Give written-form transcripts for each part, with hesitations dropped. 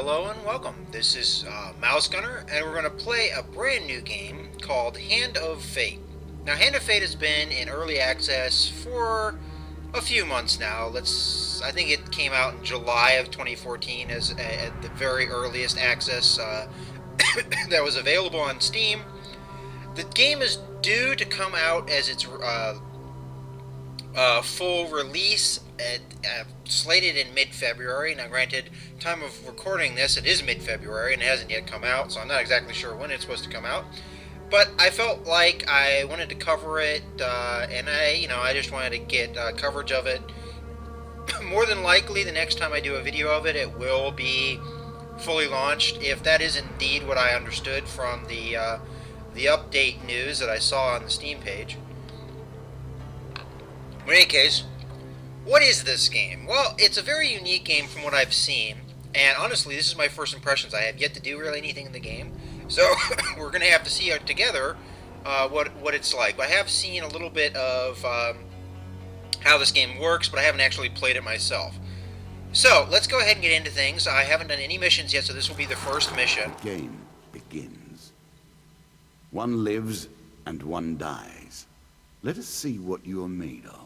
Hello and welcome. This is Mouse Gunner, and we're going to play a brand new game called Hand of Fate. Now, Hand of Fate has been in early access for a few months now. I think it came out in July of 2014 as at the very earliest access that was available on Steam. The game is due to come out as its full release slated in mid-February. Now, granted, time of recording this, it is mid-February and it hasn't yet come out, so I'm not exactly sure when it's supposed to come out. But I felt like I wanted to cover it, and I just wanted to get coverage of it. More than likely, the next time I do a video of it, it will be fully launched. If that is indeed what I understood from the update news that I saw on the Steam page. In any case, what is this game? Well, it's a very unique game from what I've seen, and honestly, this is my first impressions. I have yet to do really anything in the game, so we're going to have to see together what it's like. I have seen a little bit of how this game works, but I haven't actually played it myself. So, let's go ahead and get into things. I haven't done any missions yet, so this will be the first mission. The game begins. One lives and one dies. Let us see what you are made of.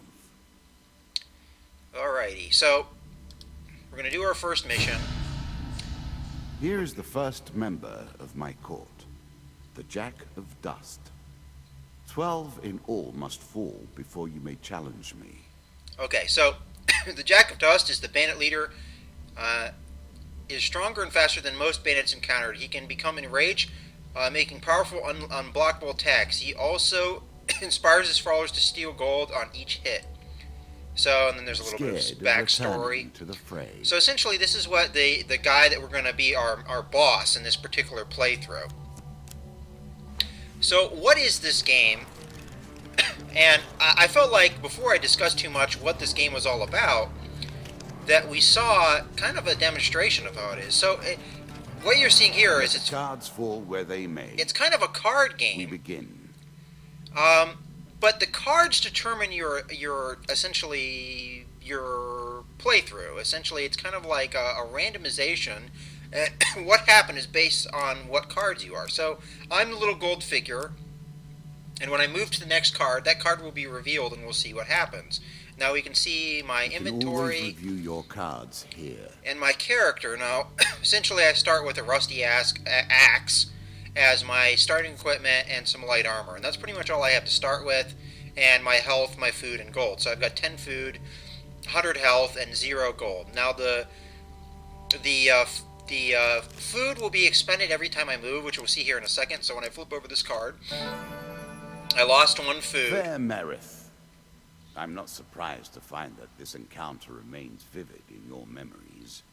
Alrighty, so we're going to do our first mission. Here is the first member of my court, the Jack of Dust. 12 in all must fall before you may challenge me. Okay, so the Jack of Dust is the bandit leader. Is stronger and faster than most bandits encountered. He can become enraged, making powerful, unblockable attacks. He also inspires his followers to steal gold on each hit. So, and then there's a little bit of backstory. To the fray. So essentially, this is what the guy that we're going to be our boss in this particular playthrough. So, what is this game? And I felt like, before I discussed too much what this game was all about, that we saw kind of a demonstration of how it is. So, what you're seeing here is it's... Cards fall where they may. It's kind of a card game. We begin. But the cards determine your essentially your playthrough. Essentially, it's kind of like a randomization. And what happened is based on what cards you are. So I'm the little gold figure, and when I move to the next card, that card will be revealed, and we'll see what happens. Now we can see my inventory. You can always review your cards here. And my character. Now, essentially, I start with a rusty axe as my starting equipment and some light armor, and that's pretty much all I have to start with, and my health, my food, and gold. So I've got 10 food, 100 health, and 0 gold. Now the food will be expended every time I move, which we'll see here in a second. So when I flip over this card, I lost 1 food. Fair Merith. I'm not surprised to find that this encounter remains vivid in your memories.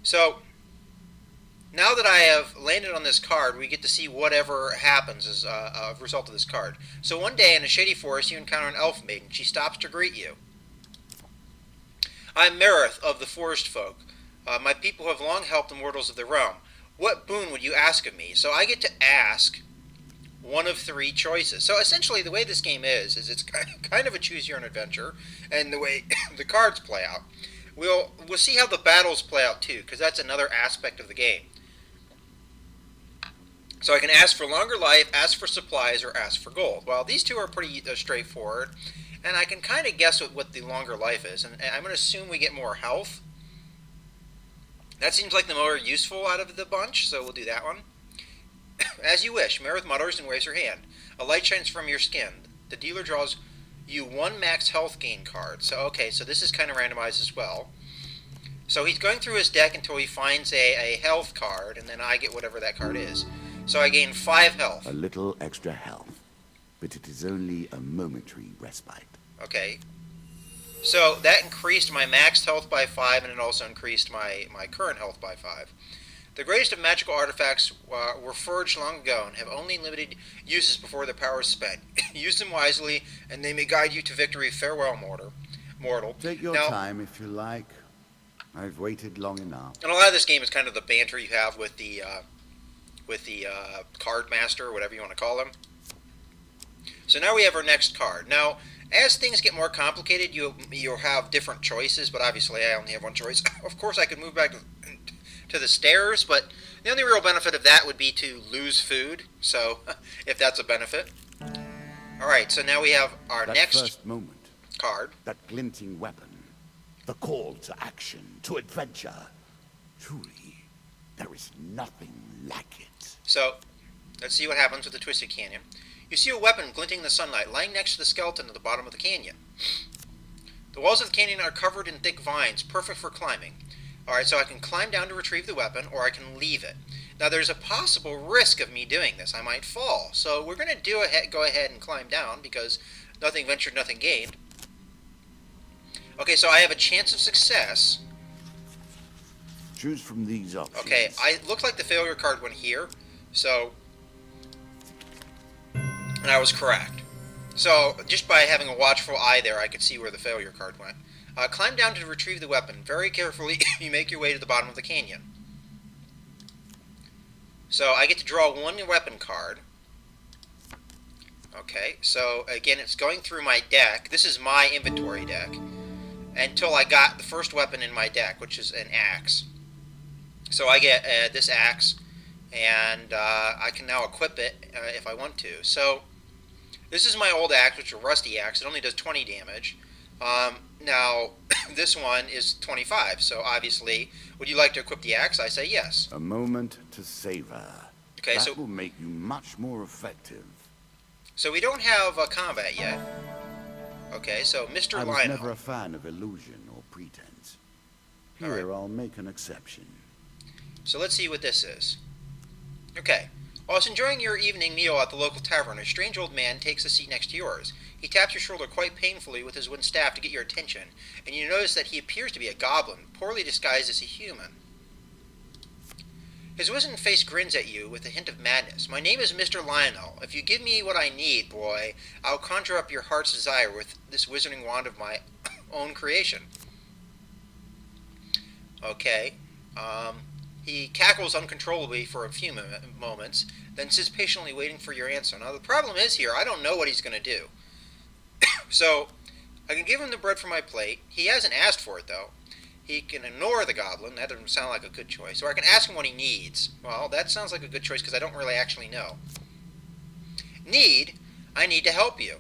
So now that I have landed on this card, we get to see whatever happens as a result of this card. So one day in a shady forest, you encounter an elf maiden. She stops to greet you. I'm Merith of the Forest Folk. My people have long helped the mortals of the realm. What boon would you ask of me? So I get to ask one of 3 choices. So essentially the way this game is it's kind of a choose-your-own-adventure, and the way the cards play out. We'll see how the battles play out too, because that's another aspect of the game. So I can ask for longer life, ask for supplies, or ask for gold. Well, these two are pretty straightforward, and I can kind of guess what the longer life is. And I'm going to assume we get more health. That seems like the more useful out of the bunch, so we'll do that one. As you wish, Merith mutters and waves her hand. A light shines from your skin. The dealer draws you 1 max health gain card. So, okay, so this is kind of randomized as well. So he's going through his deck until he finds a health card, and then I get whatever that card is. So I gain 5 health. A little extra health, but it is only a momentary respite. Okay. So that increased my maxed health by 5, and it also increased my current health by 5. The greatest of magical artifacts were forged long ago and have only limited uses before their power is spent. Use them wisely, and they may guide you to victory. Farewell, mortal. Take your time if you like. I've waited long enough. And a lot of this game is kind of the banter you have with the card master, or whatever you want to call him. So now we have our next card. Now, as things get more complicated, you'll have different choices, but obviously I only have one choice. Of course, I could move back to the stairs, but the only real benefit of that would be to lose food, so if that's a benefit. Alright, so now we have our That next first moment, card. that glinting weapon, the call to action, to adventure. Truly, there is nothing like it. So, let's see what happens with the Twisted Canyon. You see a weapon glinting in the sunlight lying next to the skeleton at the bottom of the canyon. The walls of the canyon are covered in thick vines, perfect for climbing. Alright, so I can climb down to retrieve the weapon, or I can leave it. Now, there's a possible risk of me doing this. I might fall. So we're going to go ahead and climb down, because nothing ventured, nothing gained. Okay, so I have a chance of success. Choose from these options. Okay, it looked like the failure card went here, so... And I was correct. So, just by having a watchful eye there, I could see where the failure card went. Climb down to retrieve the weapon. Very carefully, you make your way to the bottom of the canyon. So, I get to draw one weapon card. Okay, so, again, it's going through my deck. This is my inventory deck. Until I got the first weapon in my deck, which is an axe. So, I get this axe, and I can now equip it if I want to. So, this is my old axe, which is a rusty axe. It only does 20 damage. Now, this one is 25, so obviously, would you like to equip the axe? I say yes. A moment to savor. Okay, that so will make you much more effective. So we don't have combat yet. Okay, so Mr. I was Lionel. never a fan of illusion or pretense. All Here, right. I'll make an exception. So let's see what this is. Okay. While I was enjoying your evening meal at the local tavern, a strange old man takes a seat next to yours. He taps your shoulder quite painfully with his wooden staff to get your attention, and you notice that he appears to be a goblin, poorly disguised as a human. His wizened face grins at you with a hint of madness. My name is Mr. Lionel. If you give me what I need, boy, I'll conjure up your heart's desire with this wizarding wand of my own creation. Okay. He cackles uncontrollably for a few moments, then sits patiently waiting for your answer. Now, the problem is here, I don't know what he's going to do. So, I can give him the bread from my plate. He hasn't asked for it, though. He can ignore the goblin. That doesn't sound like a good choice. Or I can ask him what he needs. Well, that sounds like a good choice because I don't really actually know. Need? I need to help you.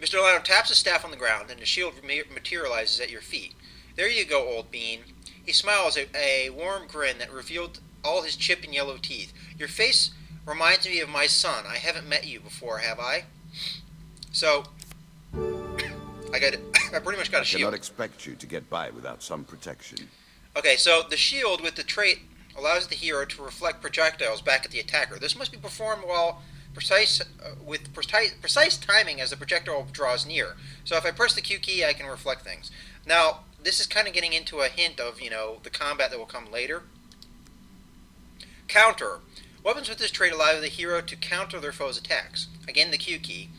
Mr. Lionel taps his staff on the ground, and the shield materializes at your feet. There you go, old bean. He smiles a warm grin that revealed all his chipped and yellow teeth. Your face reminds me of my son. I haven't met you before, have I? So, I pretty much got a I shield. cannot expect you to get by without some protection. Okay, so the shield with the trait allows the hero to reflect projectiles back at the attacker. This must be performed while precise timing as the projectile draws near. So if I press the Q key, I can reflect things. Now, this is kind of getting into a hint of, the combat that will come later. Counter. Weapons with this trait allow the hero to counter their foes' attacks. Again, the Q key.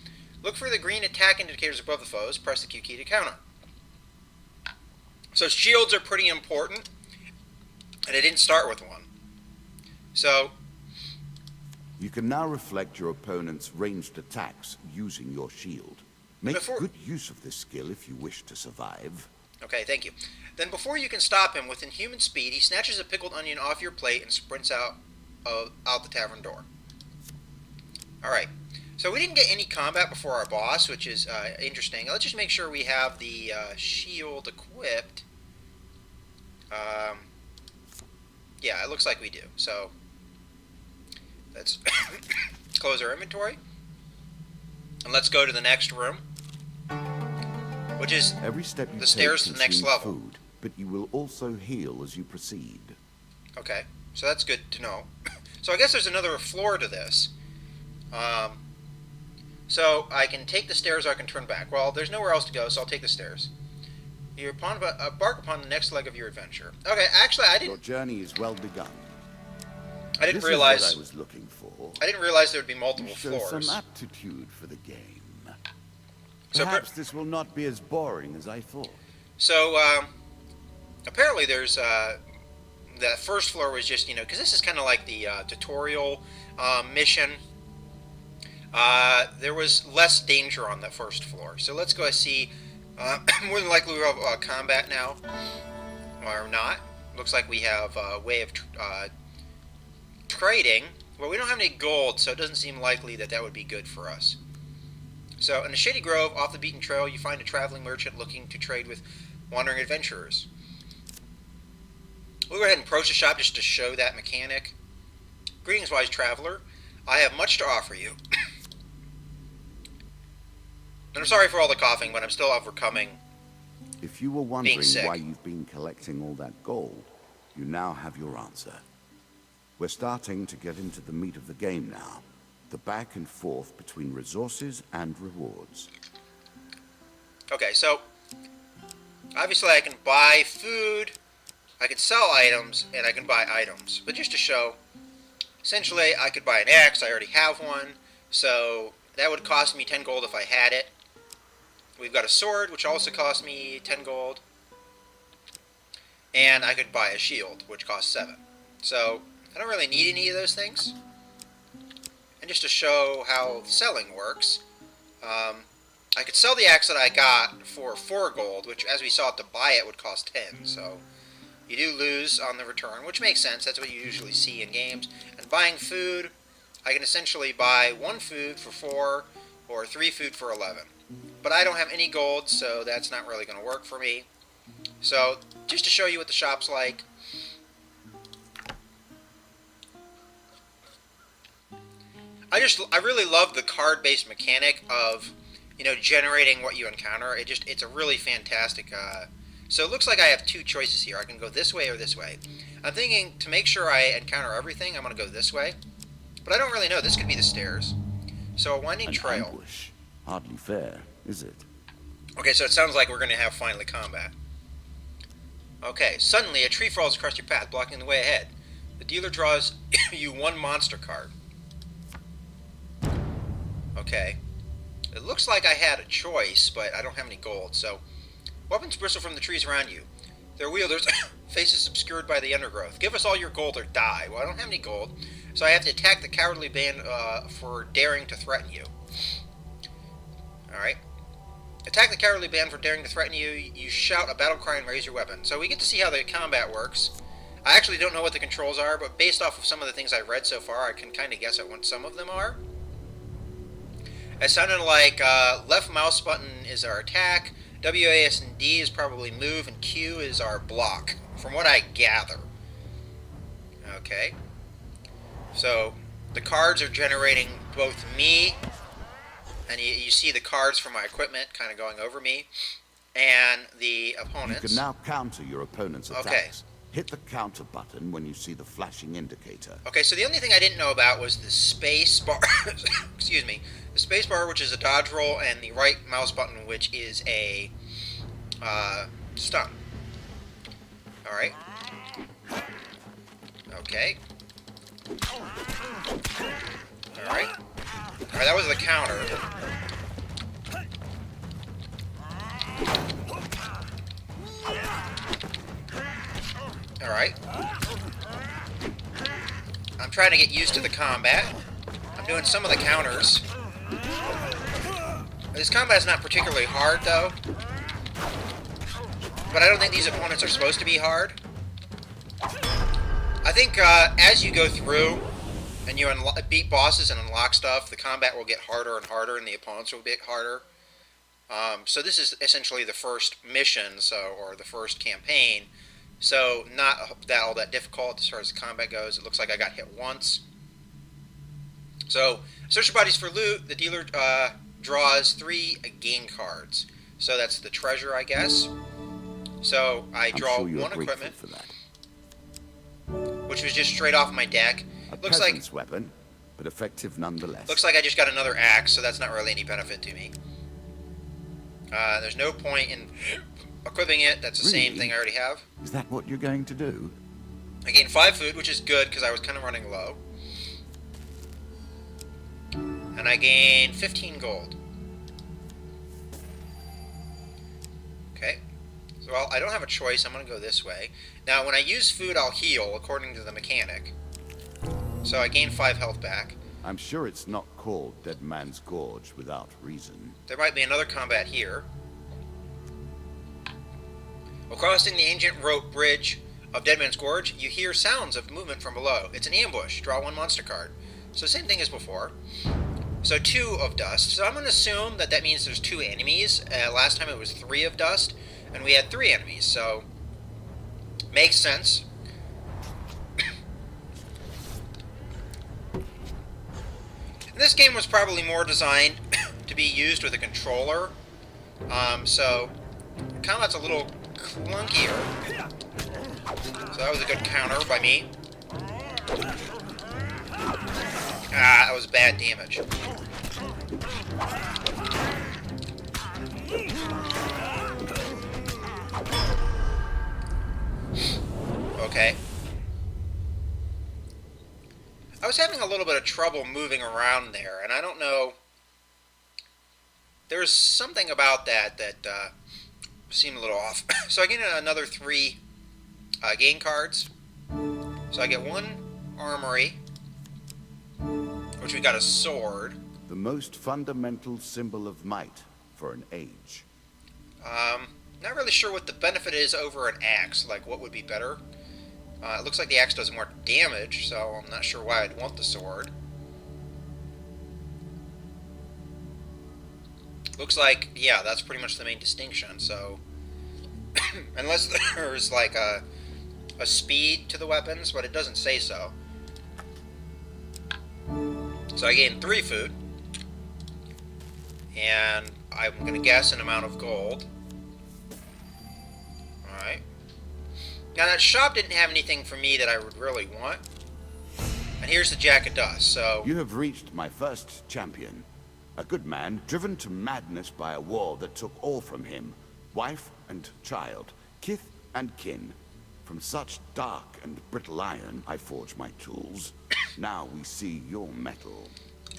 Look for the green attack indicators above the foes. Press the Q key to counter. So shields are pretty important, and I didn't start with one. So, You can now reflect your opponent's ranged attacks using your shield. Make good use of this skill if you wish to survive. okay, thank you. Then before you can stop him with inhuman speed, he snatches a pickled onion off your plate and sprints out the tavern door. Alright, so we didn't get any combat before our boss, which is interesting. Let's just make sure we have the shield equipped. Yeah, it looks like we do. So, let's close our inventory. And let's go to the next room, which is Every step you the stairs to take the next consumes level. food, but you will also heal as you proceed. Okay, so that's good to know. So I guess there's another floor to this. So I can take the stairs or I can turn back. Well, there's nowhere else to go, so I'll take the stairs. You embark upon the next leg of your adventure. Okay, actually, Your journey is well begun. I didn't This realize is what I was looking for. I didn't realize there would be You multiple show floors. some aptitude for the game. So Perhaps this will not be as boring as I thought. So apparently there's that first floor was just because this is kind of like the tutorial mission. There was less danger on the first floor. So let's go and see. More than likely we'll have combat now, or not. Looks like we have a way of trading. Well, we don't have any gold, so it doesn't seem likely that that would be good for us. So, in the Shady Grove, off the beaten trail, you find a traveling merchant looking to trade with wandering adventurers. We'll go ahead and approach the shop just to show that mechanic. Greetings, wise traveler. I have much to offer you. And I'm sorry for all the coughing, but I'm still overcoming. If you were wondering why you've been collecting all that gold, you now have your answer. We're starting to get into the meat of the game now. The back and forth between resources and rewards. Okay, so obviously I can buy food, I can sell items, and I can buy items. But just to show, essentially I could buy an axe, I already have one, so that would cost me 10 gold if I had it. We've got a sword, which also cost me 10 gold. And I could buy a shield, which costs 7. So, I don't really need any of those things. And just to show how selling works, I could sell the axe that I got for 4 gold, which, as we saw, to buy it would cost 10. So, you do lose on the return, which makes sense. That's what you usually see in games. And buying food, I can essentially buy 1 food for 4, or 3 food for 11. But I don't have any gold, so that's not really going to work for me. So, just to show you what the shop's like. I really love the card-based mechanic of, generating what you encounter. It's a really fantastic, so it looks like I have 2 choices here. I can go this way or this way. I'm thinking, to make sure I encounter everything, I'm going to go this way. But I don't really know. This could be the stairs. So, a winding trail. Ambush. Hardly fair, is it? Okay, so it sounds like we're going to have finally combat. Okay, suddenly a tree falls across your path, blocking the way ahead. The dealer draws you 1 monster card. Okay. It looks like I had a choice, but I don't have any gold, so... Weapons bristle from the trees around you. Their wielders, faces obscured by the undergrowth. Give us all your gold or die. Well, I don't have any gold, so I have to attack the cowardly band for daring to threaten you. Alright. Attack the cowardly band for daring to threaten you. You shout a battle cry and raise your weapon. So we get to see how the combat works. I actually don't know what the controls are, but based off of some of the things I've read so far, I can kind of guess at what some of them are. It sounded like left mouse button is our attack, WAS and D is probably move, and Q is our block, from what I gather. Okay. So, the cards are generating both me, and you see the cards from my equipment kind of going over me, and the opponents. You can now counter your opponent's attacks. Okay. Hit the counter button when you see the flashing indicator. Okay, so the only thing I didn't know about was the space bar. Excuse me. The space bar, which is a dodge roll, and the right mouse button, which is a stun. Alright. Okay. Alright. Alright, that was the counter. Alright. I'm trying to get used to the combat. I'm doing some of the counters. This combat is not particularly hard, though. But I don't think these opponents are supposed to be hard. I think as you go through and you beat bosses and unlock stuff, the combat will get harder and harder and the opponents will get harder. So this is essentially the first mission, or the first campaign. So not all that difficult as far as the combat goes. It looks like I got hit once. So search your bodies for loot. The dealer draws 3 gain cards. So that's the treasure, I guess. So I draw 1 equipment, for that. which was just straight off my deck. Looks like a weapon, but effective nonetheless. Looks like I just got another axe, so that's not really any benefit to me. There's no point in equipping it. That's the same thing I already have. Is that what you're going to do? I gained 5 food, which is good because I was kind of running low. And I gained 15 gold. Okay. So, well, I don't have a choice. I'm going to go this way. Now, when I use food, I'll heal, according to the mechanic. So I gained 5 health back. I'm sure it's not called Dead Man's Gorge without reason. There might be another combat here. While crossing the ancient rope bridge of Deadman's Gorge, you hear sounds of movement from below. It's an ambush. Draw 1 monster card. So same thing as before. So 2 of dust. So I'm going to assume that means there's 2 enemies. Last time it was 3 of dust, and we had 3 enemies. So makes sense. This game was probably more designed to be used with a controller. So combat's a little clunkier. So that was a good counter by me. Ah, that was bad damage. Okay. I was having a little bit of trouble moving around there, and I don't know. There's something about that seemed a little off. So I get another 3 game cards. So I get 1 armory, which we got a sword. The most fundamental symbol of might for an age. Not really sure what the benefit is over an axe. Like, what would be better? It looks like the axe does more damage, so I'm not sure why I'd want the sword. Looks like, yeah, that's pretty much the main distinction, so... Unless there's, like, a speed to the weapons, but it doesn't say so. So I gained 3 food. And I'm going to guess an amount of gold. Alright. Now that shop didn't have anything for me that I would really want. And here's the Jack of Dust, so... You have reached my first champion. A good man, driven to madness by a war that took all from him. Wife and child, kith and kin. From such dark and brittle iron, I forge my tools. Now we see your metal.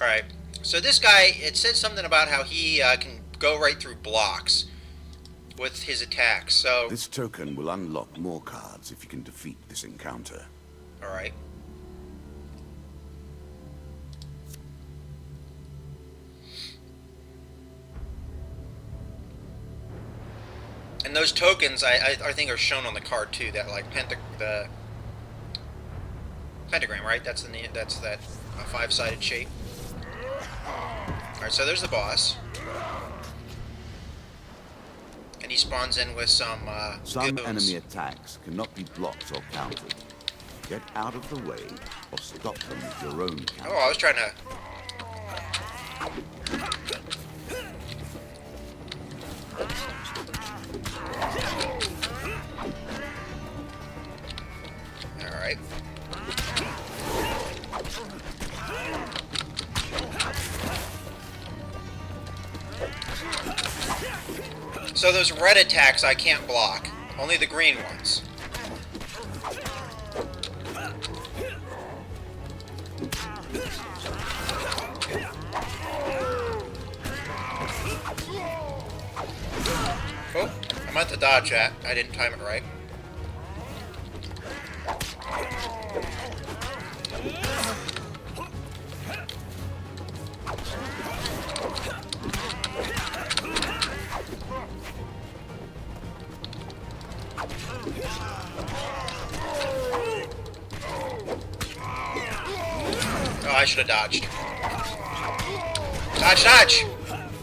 Alright, so this guy, it said something about how he can go right through blocks with his attacks, so... This token will unlock more cards if you can defeat this encounter. Alright. And those tokens, I think, are shown on the card too. That like the pentagram, right? That's that 5-sided shape. All right, so there's the boss, and he spawns in with some Some goons. enemy attacks cannot be blocked or countered. Get out of the way or stop them with your own counter. Oh, I was trying to. Alright. So those red attacks I can't block. Only the green ones. Oh, I meant to dodge that. I didn't time it right. Oh, I should have dodged. Dodge, dodge!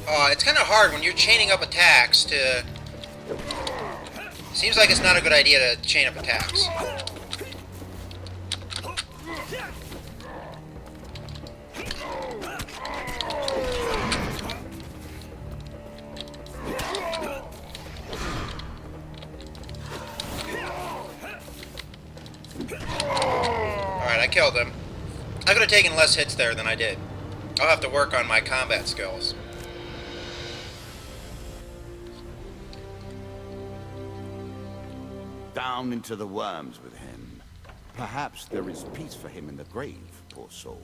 Oh, it's kind of hard when you're chaining up attacks to... Seems like it's not a good idea to chain up attacks. Alright, I killed him. I could have taken less hits there than I did. I'll have to work on my combat skills. Down into the worms with him. Perhaps there is peace for him in the grave, poor soul.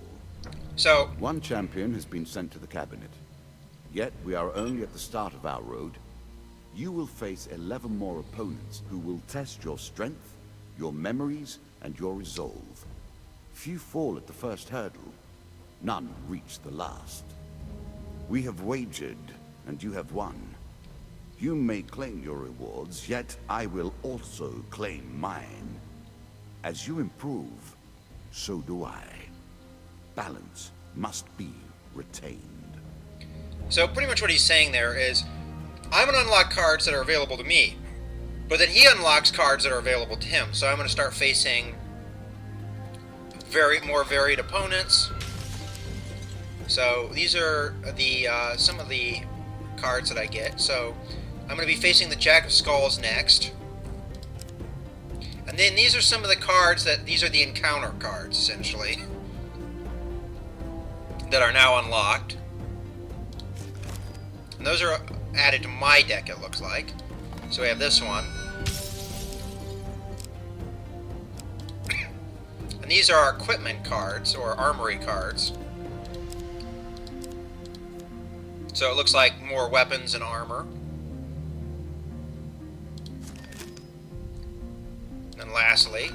So, One champion has been sent to the cabinet. Yet we are only at the start of our road. You will face 11 more opponents who will test your strength, your memories, and your resolve. Few fall at the first hurdle. None reach the last. We have wagered, and you have won. You may claim your rewards, yet I will also claim mine. As you improve, so do I. Balance must be retained. So pretty much what he's saying there is, I'm going to unlock cards that are available to me, but then he unlocks cards that are available to him. So I'm going to start facing more varied opponents. So these are the some of the cards that I get. So I'm going to be facing the Jack of Skulls next. And then these are some of the cards these are the encounter cards, essentially, that are now unlocked. And those are added to my deck, it looks like. So we have this one. And these are our equipment cards, or armory cards. So it looks like more weapons and armor. And lastly,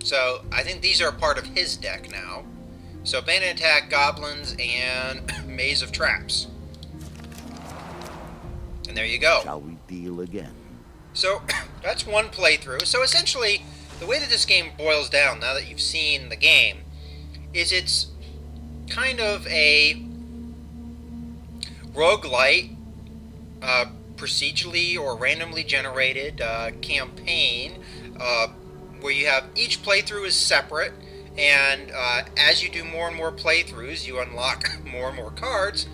so I think these are part of his deck now. So Bandit Attack, Goblins, and Maze of Traps. And there you go. Shall we deal again? So that's one playthrough. So essentially, the way that this game boils down, now that you've seen the game, is it's kind of a roguelite, procedurally or randomly generated campaign where you have each playthrough is separate, and as you do more and more playthroughs, you unlock more and more cards,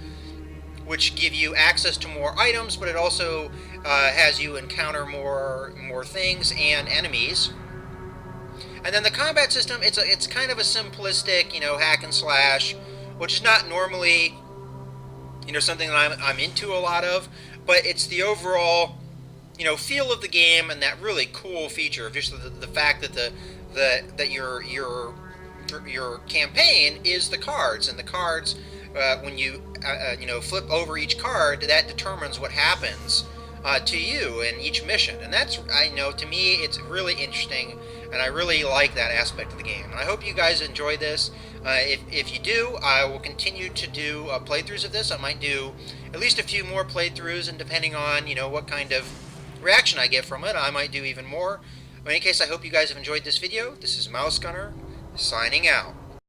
which give you access to more items, but it also has you encounter more things and enemies. And then the combat system, it's kind of a simplistic, hack and slash, which is not normally, something that I'm into a lot of, but it's the overall, feel of the game, and that really cool feature of just the fact that that your campaign is the cards, and the cards, when you flip over each card, that determines what happens to you in each mission. And that's, to me, it's really interesting, and I really like that aspect of the game. And I hope you guys enjoy this. If you do, I will continue to do playthroughs of this. I might do at least a few more playthroughs, and depending on what kind of reaction I get from it, I might do even more. In any case, I hope you guys have enjoyed this video. This is Mouse Gunner, signing out.